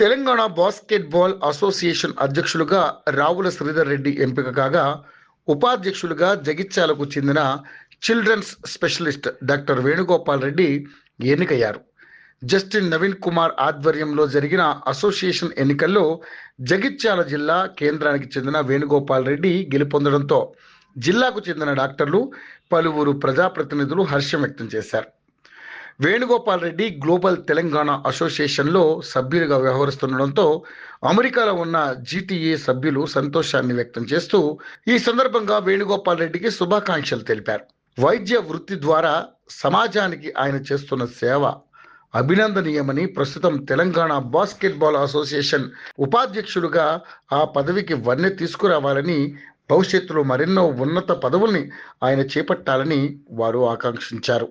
Telangana basketball association అధ్యక్షులుగా రావుల శ్రీధర్ రెడ్డి ఎంపిక కాగా, ఉపాధ్యక్షులుగా జగిత్యాలకు చెందిన children's specialist doctor Venugopal Reddy ఎన్నికయ్యారు. జస్టిన్ నవీన్ కుమార్ ఆధ్వర్యంలో జరిగిన అసోసియేషన్ ఎన్నికల్లో జగిత్యాల జిల్లా కేంద్రానికి చెందిన వేణుగోపాల్ రెడ్డి గెలుపొందడంతో జిల్లాకు చెందిన డాక్టర్లు, పలువురు ప్రజాప్రతినిధులు హర్షం వ్యక్తం చేశారు. వేణుగోపాల్ రెడ్డి గ్లోబల్ తెలంగాణ అసోసియేషన్లో సభ్యులుగా వ్యవహరిస్తుండడంతో అమెరికాలో ఉన్న జీటీఏ సభ్యులు సంతోషాన్ని వ్యక్తం చేస్తూ ఈ సందర్భంగా వేణుగోపాల్ రెడ్డికి శుభాకాంక్షలు తెలిపారు. వైద్య వృత్తి ద్వారా సమాజానికి ఆయన చేస్తున్న సేవ అభినందనీయమని, ప్రస్తుతం తెలంగాణ బాస్కెట్బాల్ అసోసియేషన్ ఉపాధ్యక్షులుగా ఆ పదవికి వన్నె తీసుకురావాలని, భవిష్యత్తులో మరెన్నో ఉన్నత పదవుల్ని ఆయన చేపట్టాలని వారు ఆకాంక్షించారు.